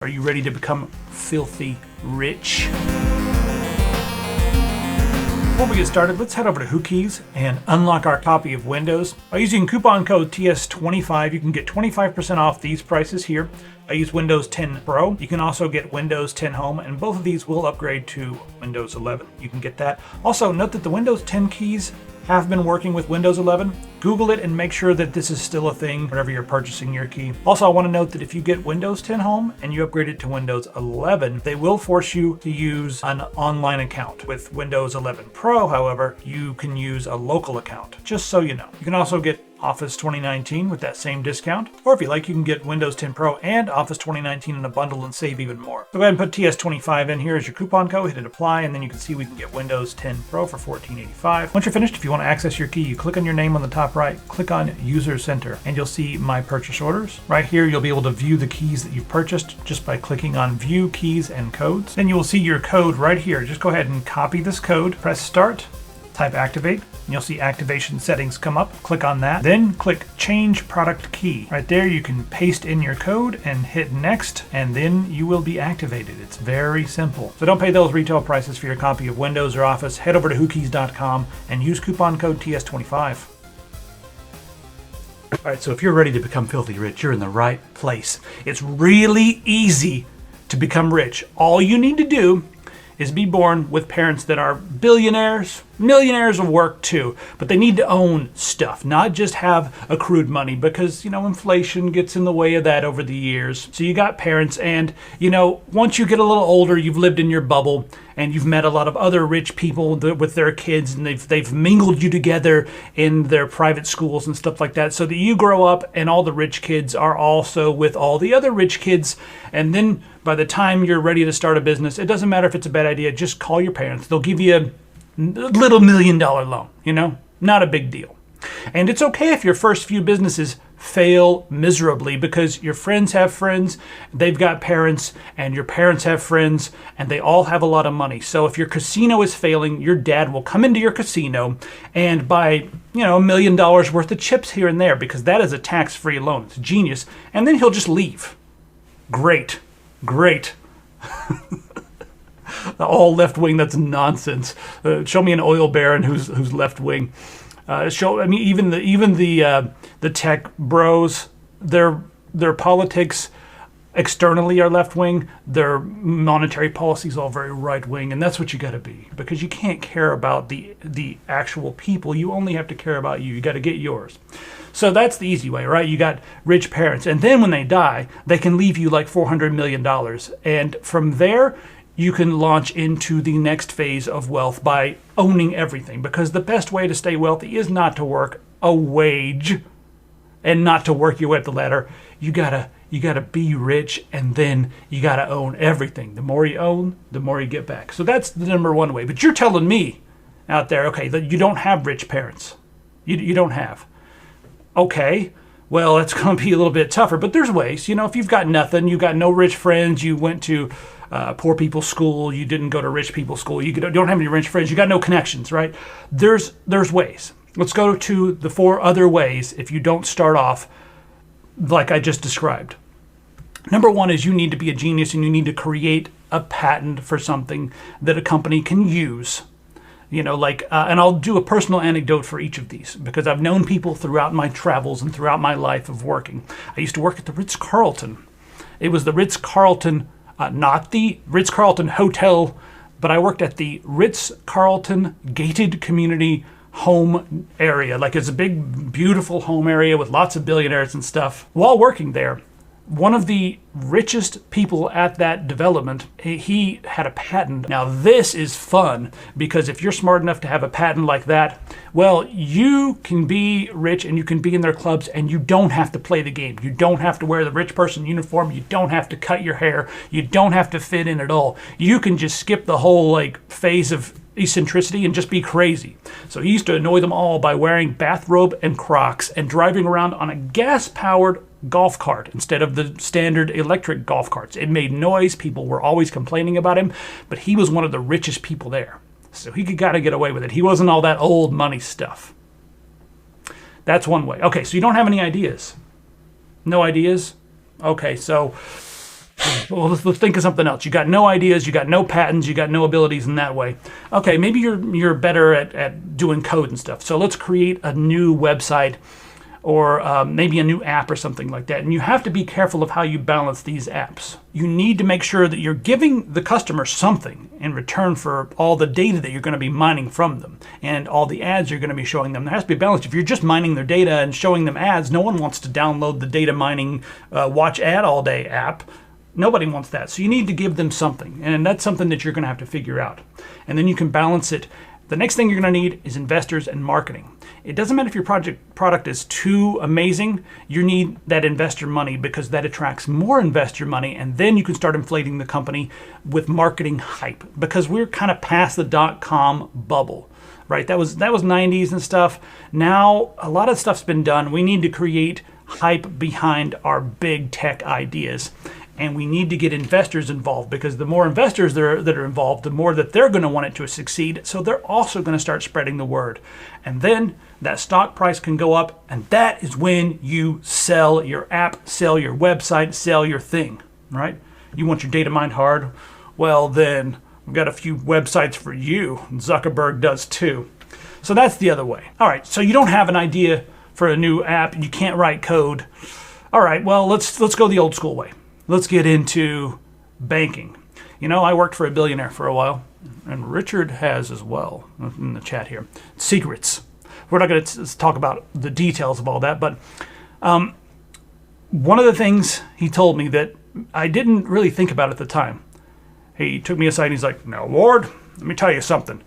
Are you ready to become filthy rich? Before we get started, let's head over to WhoKeys and unlock our copy of Windows. By using coupon code TS25, you can get 25% off these prices here. I use Windows 10 Pro. You can also get Windows 10 Home, and both of these will upgrade to Windows 11. You can get that. Also, note that the Windows 10 keys have been working with Windows 11. Google it and make sure that this is still a thing whenever you're purchasing your key. Also, I want to note that if you get Windows 10 Home and you upgrade it to Windows 11, they will force you to use an online account. With Windows 11 Pro, however, you can use a local account, just so you know. You can also get Office 2019 with that same discount, or if you like, you can get Windows 10 Pro and Office 2019 in a bundle and save even more. So go ahead and put TS25 in here as your coupon code, hit apply, and then you can see we can get Windows 10 Pro for $14.85. Once you're finished, if you want to access your key, you click on your name on the top right, click on User Center, and you'll see My Purchase Orders. Right here, you'll be able to view the keys that you've purchased just by clicking on View Keys and Codes. Then you will see your code right here. Just go ahead and copy this code, press Start, type Activate, and you'll see activation settings come up. Click on that. Then click Change Product Key. Right there, you can paste in your code and hit Next, and then you will be activated. It's very simple. So don't pay those retail prices for your copy of Windows or Office. Head over to whokeys.com and use coupon code TS25. All right, so if you're ready to become filthy rich, you're in the right place. It's really easy to become rich. All you need to do is be born with parents that are billionaires. Millionaires will work too, but they need to own stuff, not just have accrued money, because, inflation gets in the way of that over the years. So you got parents, and, once you get a little older, you've lived in your bubble, and you've met a lot of other rich people with their kids, and they've mingled you together in their private schools and stuff like that, so that you grow up and all the rich kids are also with all the other rich kids. And then by the time you're ready to start a business, it doesn't matter if it's a bad idea, just call your parents. They'll give you a little $1 million loan, not a big deal. And it's okay if your first few businesses fail miserably, because your friends have friends, they've got parents, and your parents have friends, and they all have a lot of money. So if your casino is failing, your dad will come into your casino and buy, $1 million worth of chips here and there, because that is a tax-free loan. It's genius. And then he'll just leave. Great. All left wing, that's nonsense. Show me an oil baron who's left wing. Even the tech bros, their politics externally are left wing. Their monetary policy is all very right wing, and that's what you got to be, because you can't care about the actual people. You only have to care about you. You got to get yours. So that's the easy way, right? You got rich parents, and then when they die, they can leave you like $400 million, and from there, you can launch into the next phase of wealth by owning everything, because the best way to stay wealthy is not to work a wage and not to work your way up the ladder. You gotta be rich, and then you gotta own everything. The more you own, the more you get back. So that's the number one way. But you're telling me out there, okay, that you don't have rich parents. You don't have. Okay, well, it's going to be a little bit tougher, but there's ways. If you've got nothing, you've got no rich friends, you went to poor people's school, you didn't go to rich people's school, you don't have any rich friends, you got no connections, right? There's ways. Let's go to the 4 other ways if you don't start off like I just described. Number 1 is you need to be a genius, and you need to create a patent for something that a company can use. And I'll do a personal anecdote for each of these, because I've known people throughout my travels and throughout my life of working. I used to work at the Ritz-Carlton. It was the Ritz-Carlton, not the Ritz-Carlton Hotel, but I worked at the Ritz-Carlton Gated Community Home area. It's a big, beautiful home area with lots of billionaires and stuff. While working there, one of the richest people at that development, he had a patent. Now this is fun, because if you're smart enough to have a patent like that, well, you can be rich and you can be in their clubs, and you don't have to play the game. You don't have to wear the rich person uniform. You don't have to cut your hair. You don't have to fit in at all. You can just skip the whole phase of eccentricity and just be crazy. So he used to annoy them all by wearing bathrobe and Crocs and driving around on a gas-powered golf cart instead of the standard electric golf carts. It made noise. People were always complaining about him, but he was one of the richest people there. So he got to get away with it. He wasn't all that old money stuff. That's one way. Okay, so you don't have any ideas. No ideas? Okay, so Well, let's think of something else. You got no ideas, you got no patents, you got no abilities in that way. Okay, maybe you're better at doing code and stuff. So let's create a new website or maybe a new app or something like that. And you have to be careful of how you balance these apps. You need to make sure that you're giving the customer something in return for all the data that you're going to be mining from them and all the ads you're going to be showing them. There has to be a balance. If you're just mining their data and showing them ads, no one wants to download the data mining watch ad all day app. Nobody wants that. So you need to give them something. And that's something that you're going to have to figure out. And then you can balance it. The next thing you're going to need is investors and marketing. It doesn't matter if your product is too amazing, you need that investor money because that attracts more investor money, and then you can start inflating the company with marketing hype because we're kind of past the dot-com bubble, right? That was 90s and stuff. Now a lot of stuff's been done. We need to create hype behind our big tech ideas. And we need to get investors involved because the more investors that are involved, the more that they're going to want it to succeed. So they're also going to start spreading the word. And then that stock price can go up. And that is when you sell your app, sell your website, sell your thing, right? You want your data mined hard? Well, then we've got a few websites for you. Zuckerberg does too. So that's the other way. All right, so you don't have an idea for a new app. You can't write code. All right, well, let's go the old school way. Let's get into banking. You know, I worked for a billionaire for a while, and Richard has as well in the chat here. Secrets. We're not going to talk about the details of all that, but one of the things he told me that I didn't really think about at the time, he took me aside and he's like, now, Ward, let me tell you something.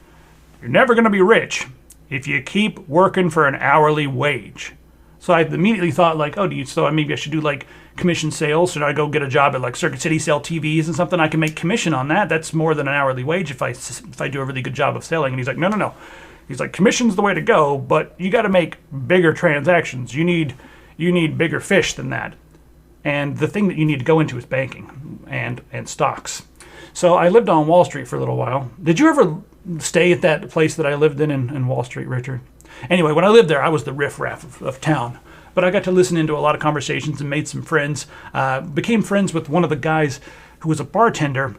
You're never going to be rich if you keep working for an hourly wage. So I immediately thought like, so maybe I should do like commission sales. Should I go get a job at like Circuit City, sell TVs and something? I can make commission on that. That's more than an hourly wage if I do a really good job of selling. And he's like, no. He's like, commission's the way to go, but you got to make bigger transactions. You need bigger fish than that. And the thing that you need to go into is banking and stocks. So I lived on Wall Street for a little while. Did you ever stay at that place that I lived in Wall Street, Richard? Anyway, when I lived there, I was the riffraff of town. But I got to listen into a lot of conversations and made some friends. Became friends with one of the guys who was a bartender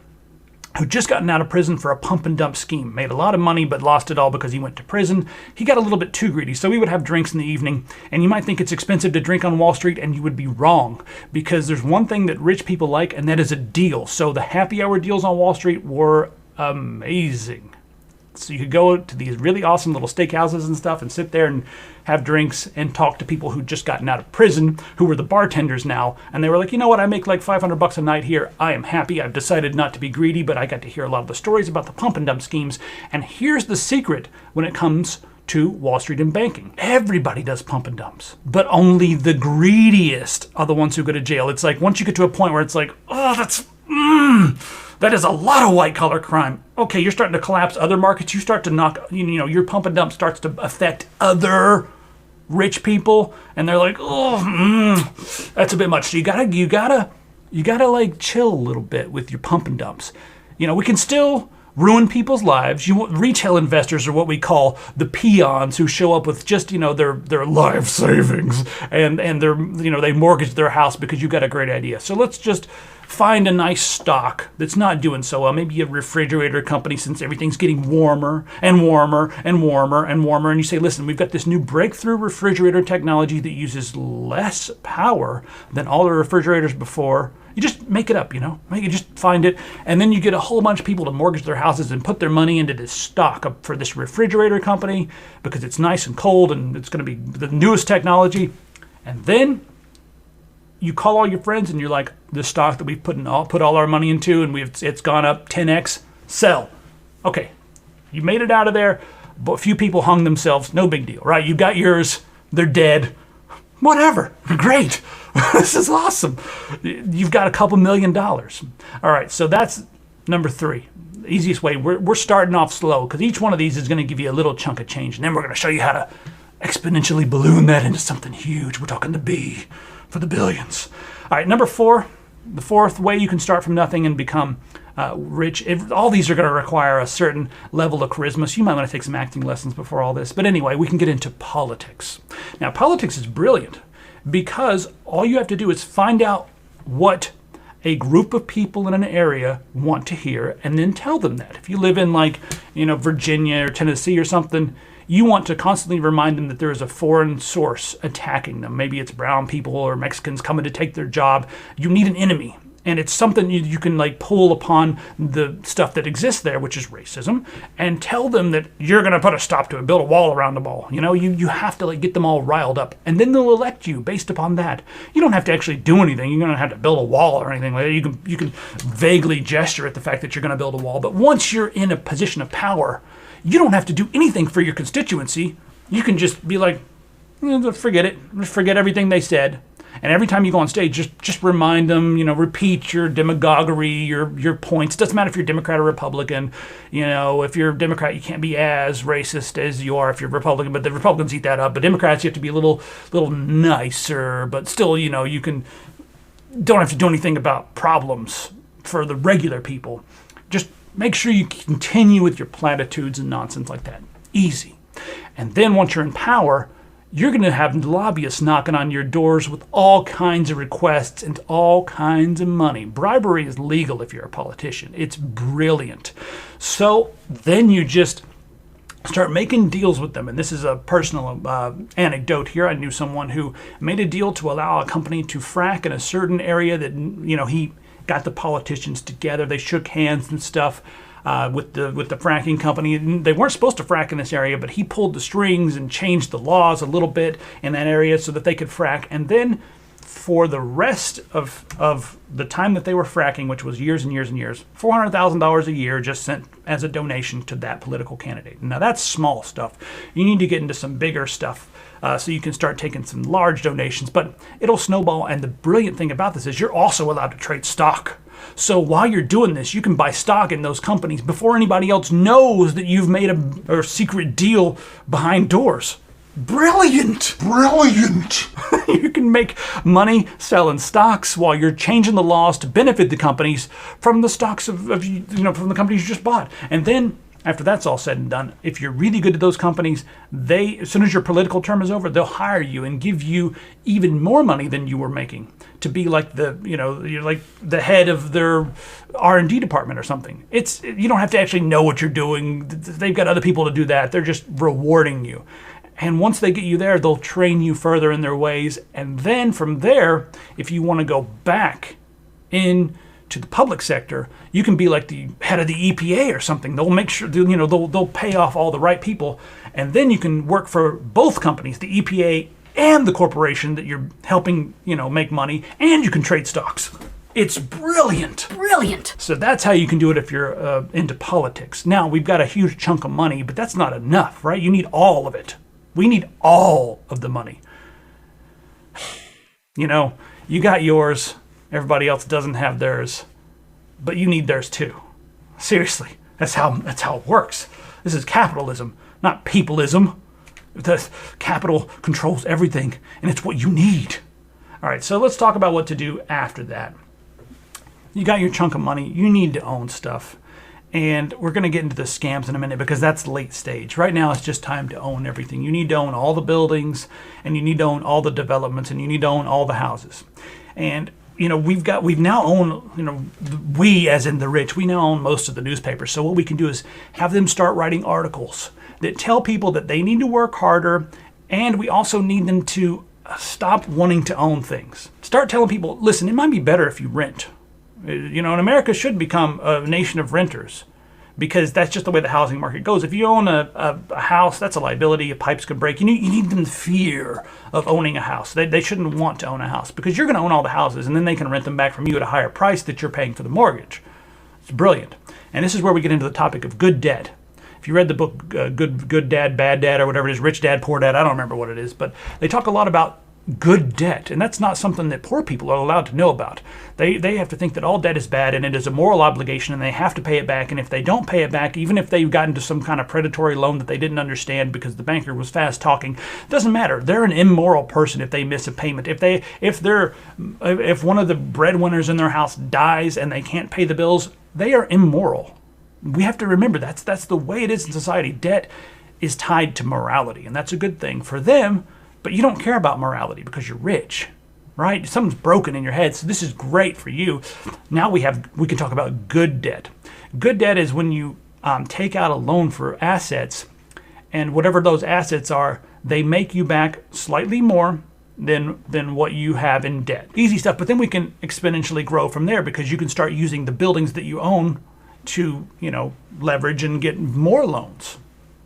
who'd just gotten out of prison for a pump and dump scheme. Made a lot of money, but lost it all because he went to prison. He got a little bit too greedy, so we would have drinks in the evening. And you might think it's expensive to drink on Wall Street, and you would be wrong. Because there's one thing that rich people like, and that is a deal. So the happy hour deals on Wall Street were amazing. So you could go to these really awesome little steakhouses and stuff and sit there and have drinks and talk to people who'd just gotten out of prison, who were the bartenders now. And they were like, you know what, I make like $500 a night here. I am happy. I've decided not to be greedy, but I got to hear a lot of the stories about the pump and dump schemes. And here's the secret when it comes to Wall Street and banking. Everybody does pump and dumps, but only the greediest are the ones who go to jail. It's like once you get to a point where it's like, that is a lot of white-collar crime. Okay, you're starting to collapse other markets. You start to knock, your pump and dump starts to affect other rich people, and they're like, that's a bit much. So you gotta like chill a little bit with your pump and dumps. We can still ruin people's lives. Retail investors are what we call the peons who show up with just their life savings and they mortgage their house because you got a great idea. So let's just find a nice stock that's not doing so well. Maybe a refrigerator company, since everything's getting warmer and warmer and warmer and warmer. And you say, listen, we've got this new breakthrough refrigerator technology that uses less power than all the refrigerators before. You just make it up, you just find it. And then you get a whole bunch of people to mortgage their houses and put their money into this stock for this refrigerator company because it's nice and cold and it's going to be the newest technology. And then you call all your friends and you're like, this stock that we've put all our money into and it's gone up 10x, sell. Okay, you made it out of there, but a few people hung themselves, no big deal, right? You got yours, they're dead, whatever, great. This is awesome. You've got a couple $1 million. All right, so that's number 3. The easiest way, we're starting off slow because each one of these is going to give you a little chunk of change, and then we're going to show you how to exponentially balloon that into something huge. We're talking the B for the billions. All right, number 4, the fourth way you can start from nothing and become rich. All these are going to require a certain level of charisma, so you might want to take some acting lessons before all this. But anyway, we can get into politics. Now, politics is brilliant because all you have to do is find out what a group of people in an area want to hear, and then tell them that. If you live in Virginia or Tennessee or something, you want to constantly remind them that there is a foreign source attacking them. Maybe it's brown people or Mexicans coming to take their job. You need an enemy. And it's something you can pull upon the stuff that exists there, which is racism, and tell them that you're going to put a stop to it, build a wall around the ball. You have to get them all riled up, and then they'll elect you based upon that. You don't have to actually do anything. You don't have to build a wall or anything like that. You can vaguely gesture at the fact that you're going to build a wall, but once you're in a position of power, you don't have to do anything for your constituency. You can just be like, forget it. Just forget everything they said. And every time you go on stage, just remind them, repeat your demagoguery, your points. Doesn't matter if you're Democrat or Republican. If you're a Democrat, you can't be as racist as you are if you're Republican, but the Republicans eat that up. But Democrats, you have to be a little nicer, but still, you don't have to do anything about problems for the regular people. Just make sure you continue with your platitudes and nonsense like that. Easy. And then once you're in power, you're going to have lobbyists knocking on your doors with all kinds of requests and all kinds of money. Bribery is legal if you're a politician. It's brilliant. So then you just start making deals with them. And this is a personal anecdote here. I knew someone who made a deal to allow a company to frack in a certain area that, he got the politicians together. They shook hands and stuff. With the fracking company. They weren't supposed to frack in this area, but he pulled the strings and changed the laws a little bit in that area so that they could frack. And then for the rest of the time that they were fracking, which was years and years and years, $400,000 a year just sent as a donation to that political candidate. Now that's small stuff. You need to get into some bigger stuff so you can start taking some large donations, but it'll snowball. And the brilliant thing about this is you're also allowed to trade stock. So while you're doing this, you can buy stock in those companies before anybody else knows that you've made a secret deal behind doors. Brilliant! Brilliant! You can make money selling stocks while you're changing the laws to benefit the companies from the stocks from the companies you just bought. And then after that's all said and done, if you're really good to those companies, as soon as your political term is over, they'll hire you and give you even more money than you were making to be like you're like the head of their R&D department or something. You don't have to actually know what you're doing. They've got other people to do that. They're just rewarding you. And once they get you there, they'll train you further in their ways. And then from there, if you want to go back in to the public sector, you can be like the head of the EPA or something. They'll make sure, they'll pay off all the right people. And then you can work for both companies, the EPA and the corporation that you're helping, make money, and you can trade stocks. It's brilliant. Brilliant. So that's how you can do it if you're into politics. Now, we've got a huge chunk of money, but that's not enough, right? You need all of it. We need all of the money. You got yours. Everybody else doesn't have theirs, but you need theirs too. Seriously, that's how it works. This is capitalism, not peopleism. The capital controls everything, and it's what you need. All right, so let's talk about what to do after that. You got your chunk of money. You need to own stuff. And we're going to get into the scams in a minute because that's late stage. Right now, it's just time to own everything. You need to own all the buildings, and you need to own all the developments, and you need to own all the houses. And we've now owned, we as in the rich, we now own most of the newspapers. So what we can do is have them start writing articles that tell people that they need to work harder, and we also need them to stop wanting to own things. Start telling people, listen, it might be better if you rent. And America should become a nation of renters because that's just the way the housing market goes. If you own a house, that's a liability. Your pipes could break. You need them fear of owning a house. They shouldn't want to own a house because you're going to own all the houses and then they can rent them back from you at a higher price that you're paying for the mortgage. It's brilliant. And this is where we get into the topic of good debt. If you read the book Good Dad, Bad Dad, or whatever it is, Rich Dad, Poor Dad, I don't remember what it is, but they talk a lot about good debt, and that's not something that poor people are allowed to know about. They have to think that all debt is bad and it is a moral obligation and they have to pay it back, and if they don't pay it back, even if they've gotten into some kind of predatory loan that they didn't understand because the banker was fast talking, it doesn't matter. They're an immoral person if they miss a payment. If one of the breadwinners in their house dies and they can't pay the bills, they are immoral. We have to remember that's the way it is in society. Debt is tied to morality, and that's a good thing for them. But you don't care about morality because you're rich. right? Something's broken in your head, so this is great for you. Now we can talk about good debt. Good debt is when you take out a loan for assets, and whatever those assets are, they make you back slightly more than what you have in debt. Easy stuff, but then we can exponentially grow from there because you can start using the buildings that you own to, leverage and get more loans.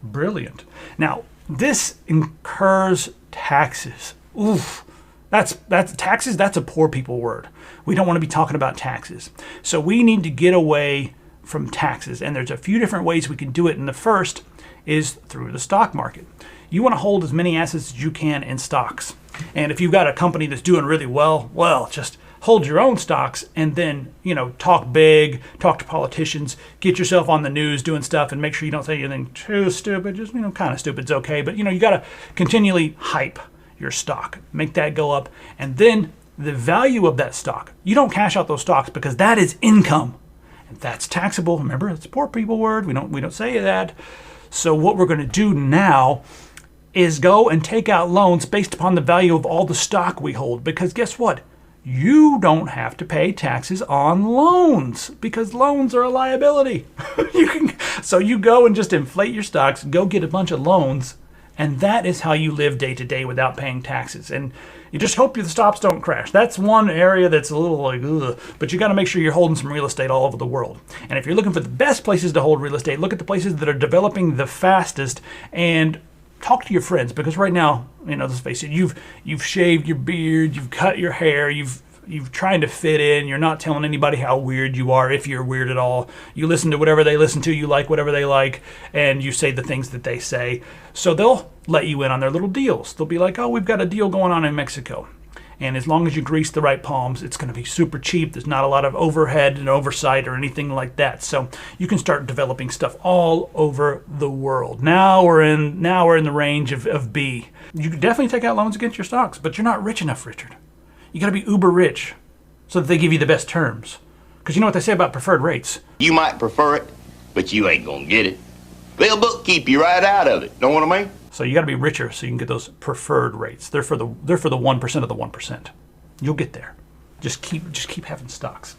Brilliant. Now, this incurs taxes. Oof. That's taxes, that's a poor people word. We don't want to be talking about taxes. So we need to get away from taxes, and there's a few different ways we can do it, and the first is through the stock market. You want to hold as many assets as you can in stocks. And if you've got a company that's doing really well, just hold your own stocks and then, talk big, talk to politicians, get yourself on the news doing stuff, and make sure you don't say anything too stupid. Just, kind of stupid's okay. But, you got to continually hype your stock, make that go up. And then the value of that stock, you don't cash out those stocks because that is income. And that's taxable. Remember, it's a poor people word. We don't say that. So what we're going to do now is go and take out loans based upon the value of all the stock we hold. Because guess what? You don't have to pay taxes on loans because loans are a liability. So you go and just inflate your stocks, go get a bunch of loans, and that is how you live day to day without paying taxes. And you just hope the stocks don't crash. That's one area that's a little like, ugh. But you got to make sure you're holding some real estate all over the world. And if you're looking for the best places to hold real estate, look at the places that are developing the fastest and talk to your friends, because right now, let's face it, you've shaved your beard, you've cut your hair, you've trying to fit in, you're not telling anybody how weird you are, if you're weird at all. You listen to whatever they listen to, you like whatever they like, and you say the things that they say. So they'll let you in on their little deals. They'll be like, oh, we've got a deal going on in Mexico. And as long as you grease the right palms, it's going to be super cheap. There's not a lot of overhead and oversight or anything like that. So you can start developing stuff all over the world. Now we're in the range of B. You can definitely take out loans against your stocks, but you're not rich enough, Richard. You got to be uber rich so that they give you the best terms. Because you know what they say about preferred rates. You might prefer it, but you ain't going to get it. They'll bookkeep you right out of it. Know what I mean? So you got to be richer so you can get those preferred rates. They're for the 1% of the 1%. You'll get there. Just keep having stocks.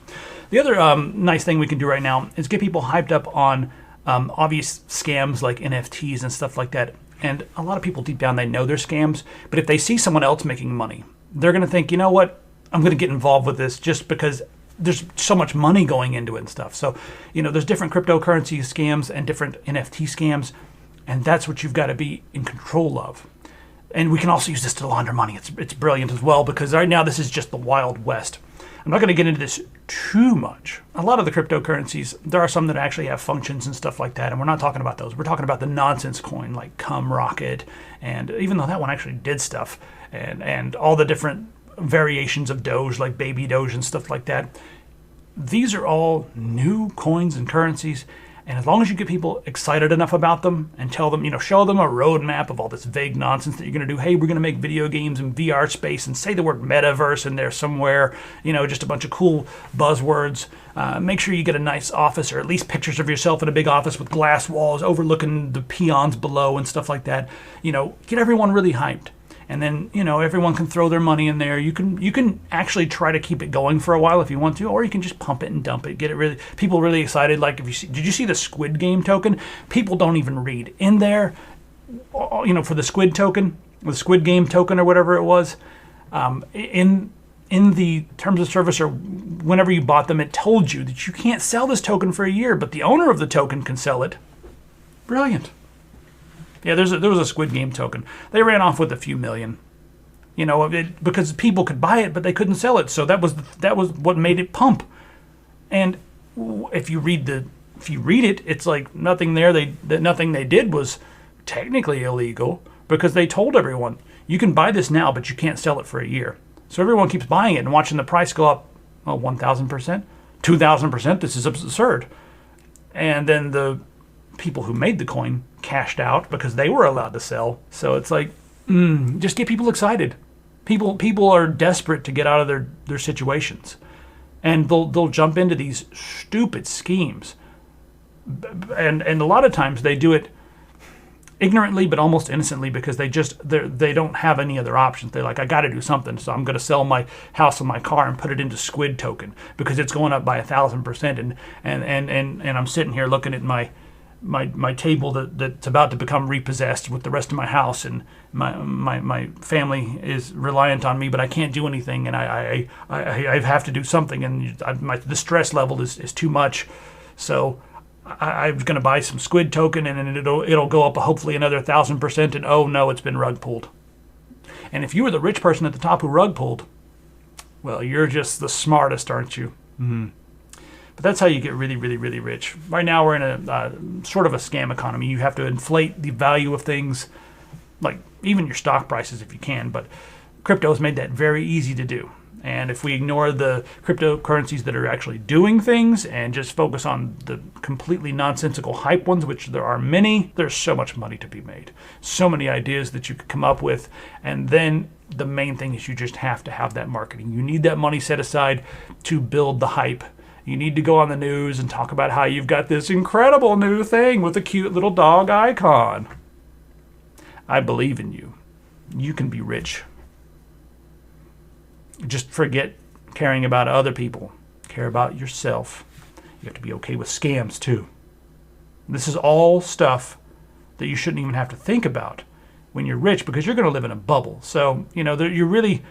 The other nice thing we can do right now is get people hyped up on obvious scams like NFTs and stuff like that. And a lot of people deep down, they know they're scams. But if they see someone else making money, they're going to think, you know what, I'm going to get involved with this just because there's so much money going into it and stuff. So, there's different cryptocurrency scams and different NFT scams. And that's what you've got to be in control of. And we can also use this to launder money. It's brilliant as well, because right now this is just the Wild West. I'm not going to get into this too much. A lot of the cryptocurrencies, there are some that actually have functions and stuff like that, and we're not talking about those. We're talking about the nonsense coin like Cum Rocket, and even though that one actually did stuff, and all the different variations of Doge like Baby Doge and stuff like that. These are all new coins and currencies. And as long as you get people excited enough about them and tell them, show them a roadmap of all this vague nonsense that you're going to do. Hey, we're going to make video games in VR space and say the word metaverse in there somewhere, just a bunch of cool buzzwords. Make sure you get a nice office or at least pictures of yourself in a big office with glass walls overlooking the peons below and stuff like that. Get everyone really hyped. And then, everyone can throw their money in there. You can actually try to keep it going for a while if you want to, or you can just pump it and dump it. Get it people really excited. Like did you see the Squid Game token? People don't even read in there. For the Squid token, the Squid Game token or whatever it was, in the terms of service or whenever you bought them, it told you that you can't sell this token for a year, but the owner of the token can sell it. Brilliant. Yeah, there was a Squid Game token. They ran off with a few million, because people could buy it, but they couldn't sell it. So that was what made it pump. And if you read it, it's like nothing they did was technically illegal, because they told everyone you can buy this now, but you can't sell it for a year. So everyone keeps buying it and watching the price go up 1,000%, 2,000%. This is absurd. And then the people who made the coin cashed out because they were allowed to sell. So it's like, just get people excited. People are desperate to get out of their situations, and they'll jump into these stupid schemes. And a lot of times they do it ignorantly but almost innocently, because they don't have any other options. They're like, I got to do something, so I'm going to sell my house and my car and put it into squid token because it's going up by 1,000%. And I'm sitting here looking at my table that's about to become repossessed with the rest of my house, and my family is reliant on me, but I can't do anything, and I have to do something, and the stress level is too much. So I'm going to buy some squid token, and it'll go up hopefully another 1,000%, and oh no, it's been rug pulled. And if you were the rich person at the top who rug pulled, well, you're just the smartest, aren't you? Mm-hmm. But that's how you get really, really, really rich. Right now we're in a sort of a scam economy. You have to inflate the value of things, like even your stock prices if you can, but crypto has made that very easy to do. And if we ignore the cryptocurrencies that are actually doing things and just focus on the completely nonsensical hype ones, which there are many, there's so much money to be made. So many ideas that you could come up with. And then the main thing is you just have to have that marketing. You need that money set aside to build the hype. You need to go on the news and talk about how you've got this incredible new thing with a cute little dog icon. I believe in you. You can be rich. Just forget caring about other people. Care about yourself. You have to be okay with scams too. This is all stuff that you shouldn't even have to think about when you're rich, because you're going to live in a bubble. So, you're really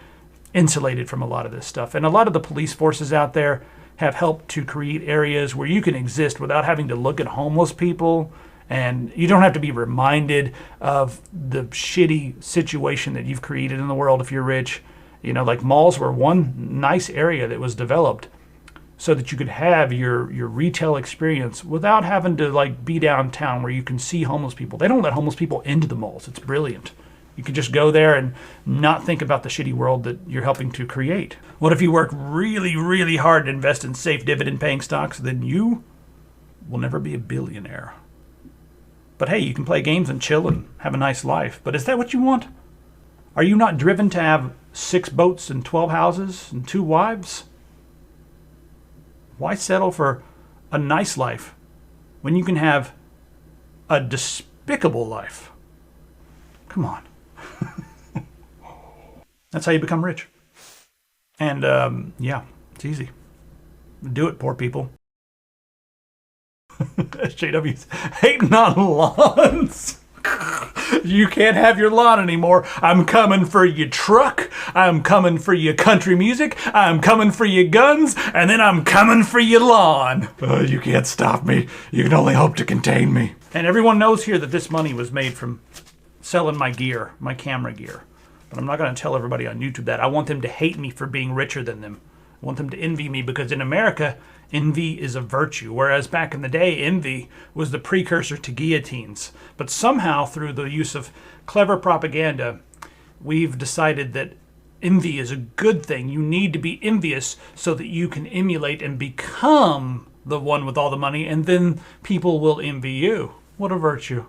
insulated from a lot of this stuff. And a lot of the police forces out there have helped to create areas where you can exist without having to look at homeless people, and you don't have to be reminded of the shitty situation that you've created in the world if you're rich. Like malls were one nice area that was developed so that you could have your retail experience without having to be downtown where you can see homeless people. They don't let homeless people into the malls. It's brilliant. You can just go there and not think about the shitty world that you're helping to create. What if you work really, really hard to invest in safe dividend-paying stocks? Then you will never be a billionaire. But hey, you can play games and chill and have a nice life. But is that what you want? Are you not driven to have 6 boats and 12 houses and 2 wives? Why settle for a nice life when you can have a despicable life? Come on. That's how you become rich. And yeah, it's easy. Do it, poor people. SJW's hating on lawns. You can't have your lawn anymore. I'm coming for your truck. I'm coming for your country music. I'm coming for your guns. And then I'm coming for your lawn. You can't stop me. You can only hope to contain me. And everyone knows here that this money was made from selling my gear, my camera gear. But I'm not going to tell everybody on YouTube that. I want them to hate me for being richer than them. I want them to envy me, because in America, envy is a virtue, whereas back in the day, envy was the precursor to guillotines. But somehow, through the use of clever propaganda, we've decided that envy is a good thing. You need to be envious so that you can emulate and become the one with all the money, and then people will envy you. What a virtue.